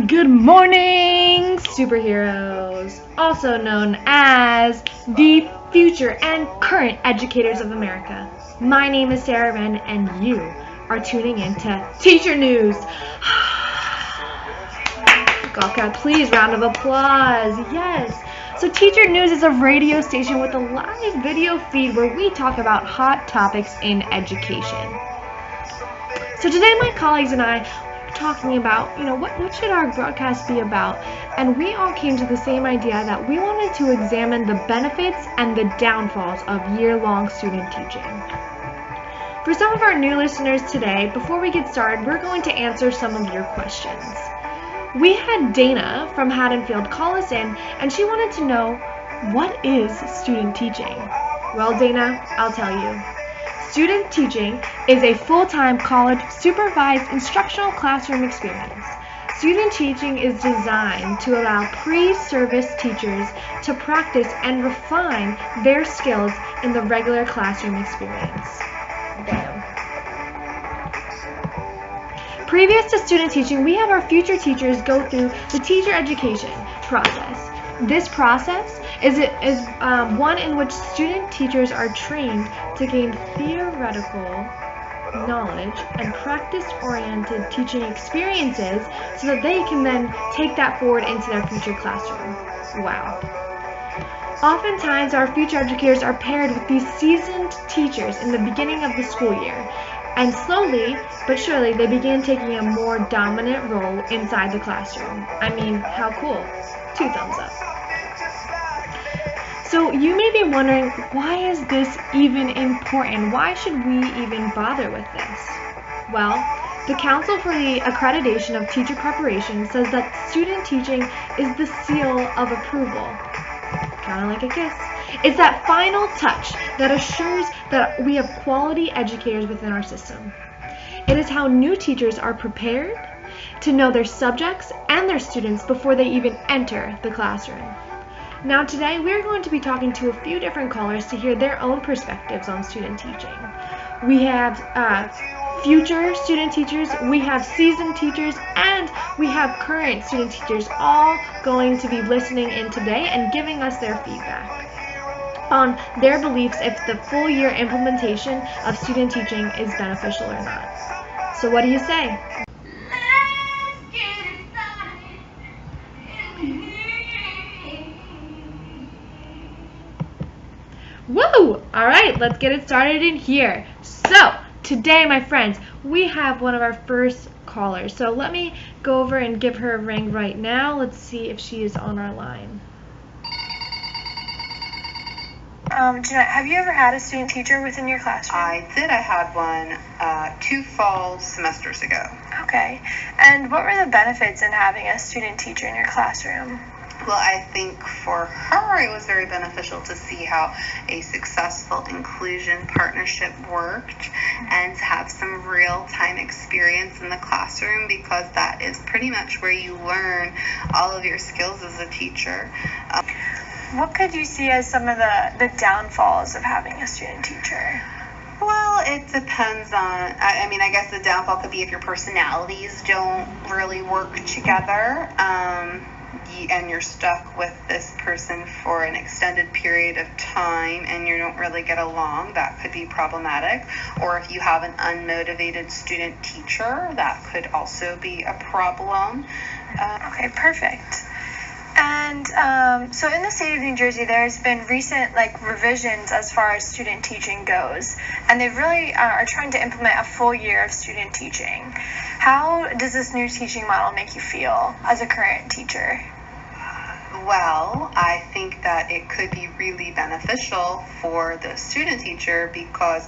Good morning, superheroes, also known as the future and current educators of America. My name is Sarah Wren, and you are tuning in to Teacher News. Okay, please, round of applause. Yes. So Teacher News is a radio station with a live video feed where we talk about hot topics in education. So today my colleagues and I are talking about, what should our broadcast be about? And we all came to the same idea that we wanted to examine the benefits and the downfalls of year-long student teaching. For some of our new listeners today, before we get started, we're going to answer some of your questions. We had Dana from Haddonfield call us in, and she wanted to know, what is student teaching? Well, Dana, I'll tell you. Student teaching is a full-time college supervised instructional classroom experience. Student teaching is designed to allow pre-service teachers to practice and refine their skills in the regular classroom experience. Bam. Previous to student teaching, we have our future teachers go through the teacher education process. This process is one in which student teachers are trained to gain theoretical knowledge and practice-oriented teaching experiences so that they can then take that forward into their future classroom. Wow. Oftentimes, our future educators are paired with these seasoned teachers in the beginning of the school year, and slowly but surely they begin taking a more dominant role inside the classroom. I mean, how cool? 2 thumbs up. So you may be wondering, why is this even important? Why should we even bother with this? Well, the Council for the Accreditation of Teacher Preparation says that student teaching is the seal of approval. Kind of like a kiss. It's that final touch that assures that we have quality educators within our system. It is how new teachers are prepared to know their subjects and their students before they even enter the classroom. Now today we're going to be talking to a few different callers to hear their own perspectives on student teaching. We have future student teachers, we have seasoned teachers, and we have current student teachers all going to be listening in today and giving us their feedback on their beliefs if the full year implementation of student teaching is beneficial or not. So what do you say? Woo! Alright, let's get it started in here. So, today, my friends, we have one of our first callers. So let me go over and give her a ring right now. Let's see if she is on our line. Jeanette, have you ever had a student teacher within your classroom? I did. I had one 2 fall semesters ago. Okay. And what were the benefits in having a student teacher in your classroom? Well, I think for her it was very beneficial to see how a successful inclusion partnership worked and to have some real-time experience in the classroom, because that is pretty much where you learn all of your skills as a teacher. What could you see as some of the downfalls of having a student teacher? Well, it depends on, I guess the downfall could be if your personalities don't really work together. And you're stuck with this person for an extended period of time and you don't really get along, that could be problematic. Or if you have an unmotivated student teacher, that could also be a problem. Okay, perfect. And so in the state of New Jersey, there's been recent revisions as far as student teaching goes, and they really are trying to implement a full year of student teaching. How does this new teaching model make you feel as a current teacher? Well, I think that it could be really beneficial for the student teacher because,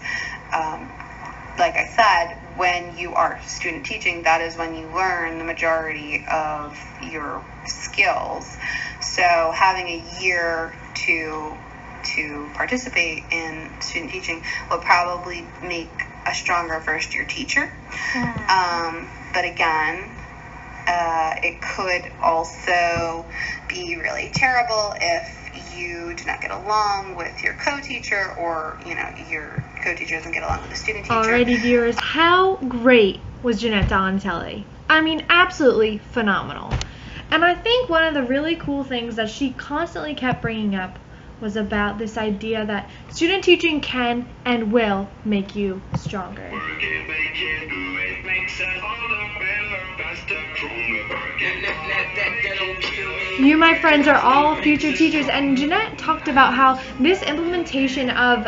like I said, when you are student teaching, that is when you learn the majority of your skills. So having a year to participate in student teaching will probably make a stronger first-year teacher. But again, it could also be really terrible if you do not get along with your co-teacher, or your co-teacher doesn't get along with the student teacher. Alrighty, viewers, how great was Jeanette Donatelli? I mean, absolutely phenomenal. And I think one of the really cool things that she constantly kept bringing up was about this idea that student teaching can and will make you stronger. You, my friends, are all future teachers, and Jeanette talked about how this implementation of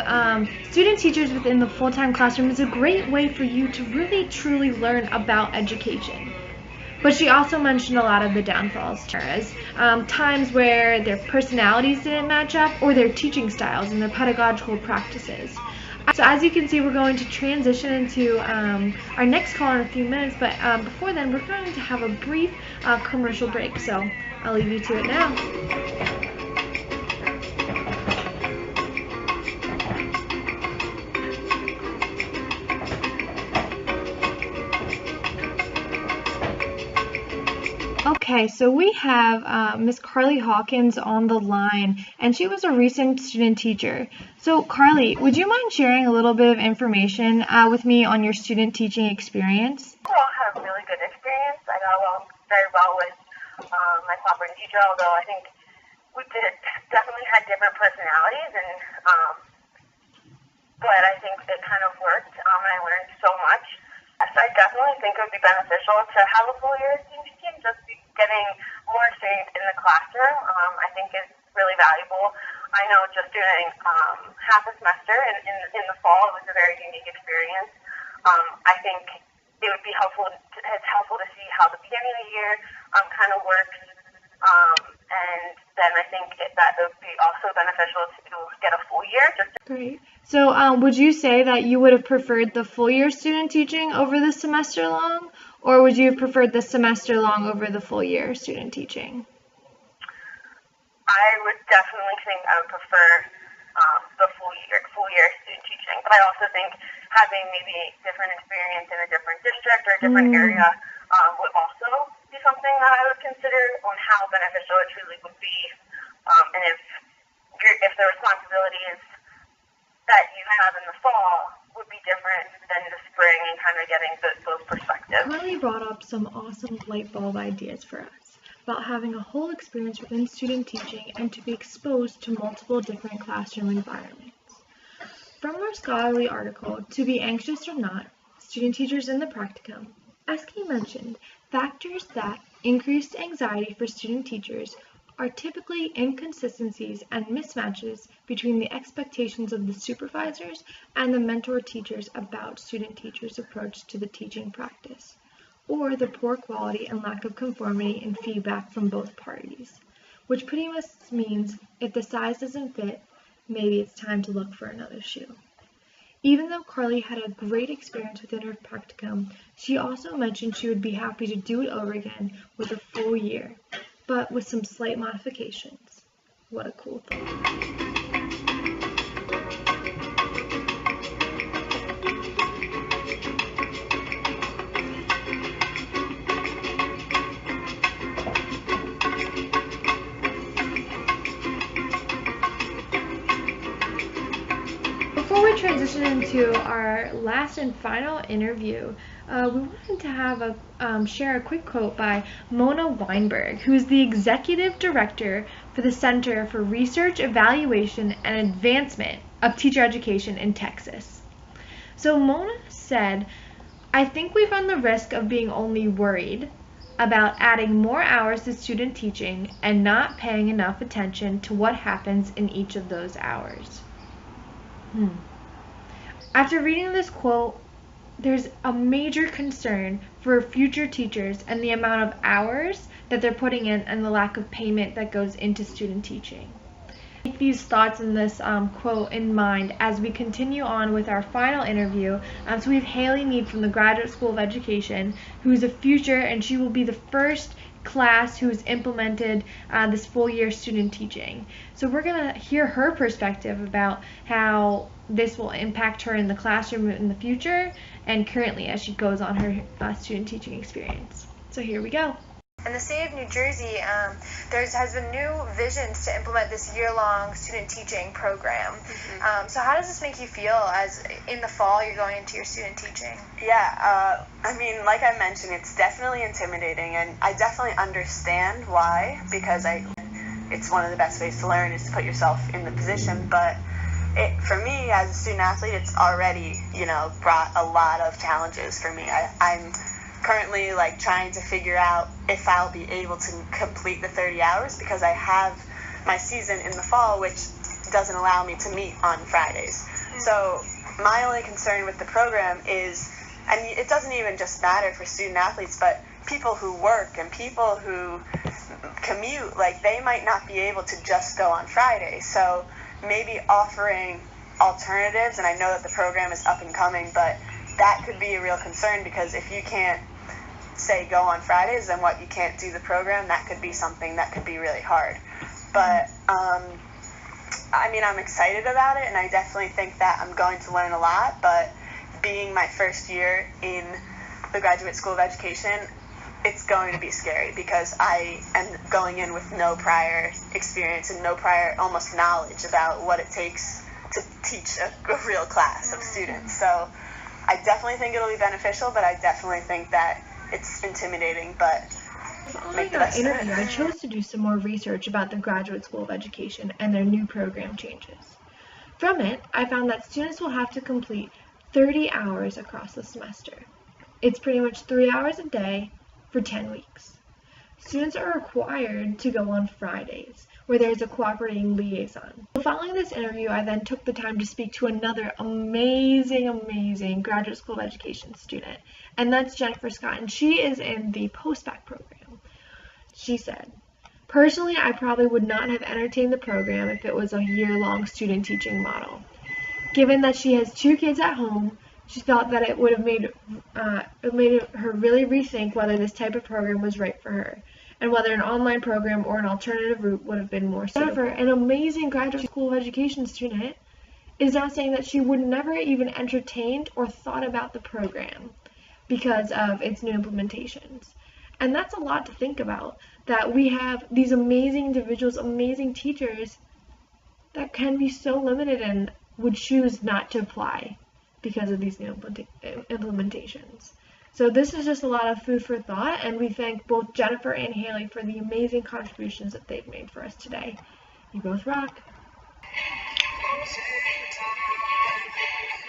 student teachers within the full-time classroom is a great way for you to really truly learn about education. But she also mentioned a lot of the downfalls, as times where their personalities didn't match up, or their teaching styles and their pedagogical practices. So as you can see, we're going to transition into our next call in a few minutes, but before then, we're going to have a brief commercial break, so I'll leave you to it now. Okay, so we have Miss Carly Hawkins on the line, and she was a recent student teacher. So Carly, would you mind sharing a little bit of information with me on your student teaching experience? I had a really good experience. I got along very well with my cooperating teacher, although I think we definitely had different personalities, and but I think it kind of worked, and I learned so much. So I definitely think it would be beneficial to have a full year of student teaching. Just getting more experience in the classroom, I think is really valuable. I know just doing half a semester in the fall, it was a very unique experience. I think it would be helpful. It's helpful to see how the beginning of the year kind of works, and then I think that it would be also beneficial to get a full year. Great. So would you say that you would have preferred the full year student teaching over the semester long, or would you have preferred the semester long over the full year student teaching? I would definitely think I would prefer the full year student teaching, but I also think having maybe different experience in a different district or a different area would also be something that I would consider on how beneficial it truly would be, and if the responsibilities that you have in the fall would be different than the spring, and kind of getting those perspectives. Carly brought up some awesome light bulb ideas for us about having a whole experience within student teaching and to be exposed to multiple different classroom environments. From our scholarly article, To Be Anxious or Not, Student Teachers in the Practicum, Eske mentioned factors that increased anxiety for student teachers are typically inconsistencies and mismatches between the expectations of the supervisors and the mentor teachers about student teachers' approach to the teaching practice, or the poor quality and lack of conformity in feedback from both parties, which pretty much means if the size doesn't fit, maybe it's time to look for another shoe. Even though Carly had a great experience within her practicum, she also mentioned she would be happy to do it over again with a full year, but with some slight modifications. What a cool thought. Before we transition into our last and final interview, we wanted to have share a quick quote by Mona Weinberg, who is the Executive Director for the Center for Research, Evaluation, and Advancement of Teacher Education in Texas. So Mona said, "I think we run the risk of being only worried about adding more hours to student teaching and not paying enough attention to what happens in each of those hours." After reading this quote, there's a major concern for future teachers and the amount of hours that they're putting in and the lack of payment that goes into student teaching. Keep these thoughts in this quote in mind as we continue on with our final interview. So we have Haley Mead from the Graduate School of Education, who's a future, and she will be the first class who's implemented this full year student teaching. So we're going to hear her perspective about how this will impact her in the classroom in the future and currently as she goes on her student teaching experience. So here we go. In the state of New Jersey, there has been new visions to implement this year-long student teaching program. So how does this make you feel as in the fall you're going into your student teaching? Yeah, I mean, like I mentioned, it's definitely intimidating, and I definitely understand why, because it's one of the best ways to learn is to put yourself in the position, but for me as a student athlete, it's already, brought a lot of challenges for me. I'm currently trying to figure out if I'll be able to complete the 30 hours because I have my season in the fall, which doesn't allow me to meet on Fridays. So my only concern with the program is, and it doesn't even just matter for student athletes, but people who work and people who commute, they might not be able to just go on Fridays. So maybe offering alternatives, and I know that the program is up and coming, but that could be a real concern because if you can't say go on Fridays, then what, you can't do the program? That could be something that could be really hard. But I mean, I'm excited about it, and I definitely think that I'm going to learn a lot, but being my first year in the Graduate School of Education, it's going to be scary because I am going in with no prior experience and no prior almost knowledge about what it takes to teach a real class of students. So I definitely think it'll be beneficial, but I definitely think that it's intimidating, but following our interview, I chose to do some more research about the Graduate School of Education and their new program changes. From it, I found that students will have to complete 30 hours across the semester. It's pretty much 3 hours a day for 10 weeks. Students are required to go on Fridays, where there's a cooperating liaison. Following this interview, I then took the time to speak to another amazing Graduate School of Education student, and that's Jennifer Scott, and she is in the post-bac program. She said, "Personally, I probably would not have entertained the program if it was a year-long student teaching model. Given that she has 2 kids at home, she thought that it would have made her really rethink whether this type of program was right for her, and whether an online program or an alternative route would have been more suitable." Jennifer, an amazing Graduate School of Education student, is now saying that she would never even entertained or thought about the program because of its new implementations. And that's a lot to think about, that we have these amazing individuals, amazing teachers that can be so limited and would choose not to apply because of these new implementations. So this is just a lot of food for thought, and we thank both Jennifer and Haley for the amazing contributions that they've made for us today. You both rock.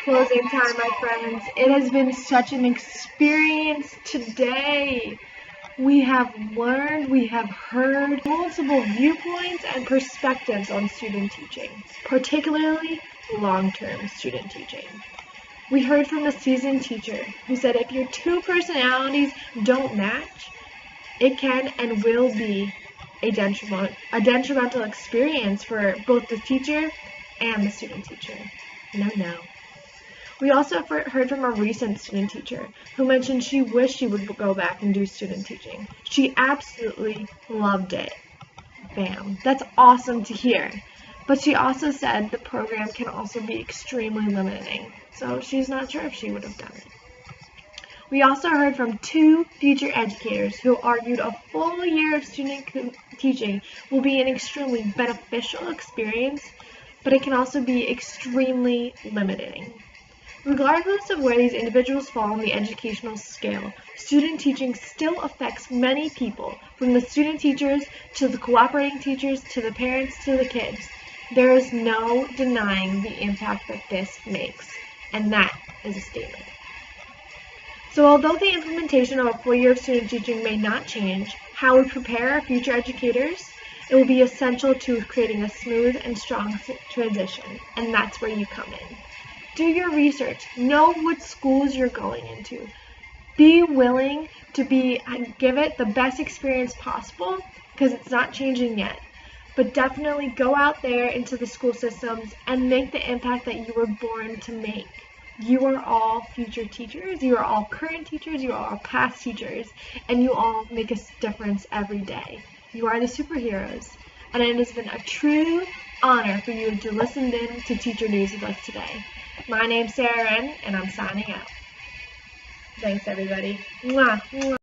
Closing time, my friends. It has been such an experience today. We have learned, we have heard multiple viewpoints and perspectives on student teaching, particularly long-term student teaching. We heard from a seasoned teacher who said if your 2 personalities don't match, it can and will be a detrimental experience for both the teacher and the student teacher. No. We also heard from a recent student teacher who mentioned she wished she would go back and do student teaching. She absolutely loved it. Bam. That's awesome to hear. But she also said the program can also be extremely limiting, so she's not sure if she would have done it. We also heard from 2 future educators who argued a full year of student teaching will be an extremely beneficial experience, but it can also be extremely limiting. Regardless of where these individuals fall on the educational scale, student teaching still affects many people, from the student teachers to the cooperating teachers to the parents to the kids. There is no denying the impact that this makes, and that is a statement. So although the implementation of a full year of student teaching may not change how we prepare our future educators, it will be essential to creating a smooth and strong transition, and that's where you come in. Do your research. Know what schools you're going into. Be willing to give it the best experience possible, because it's not changing yet. But definitely go out there into the school systems and make the impact that you were born to make. You are all future teachers, you are all current teachers, you are all past teachers, and you all make a difference every day. You are the superheroes, and it has been a true honor for you to listen in to Teacher News with us today. My name's Sarah Wren, and I'm signing out. Thanks, everybody. Mwah, mwah.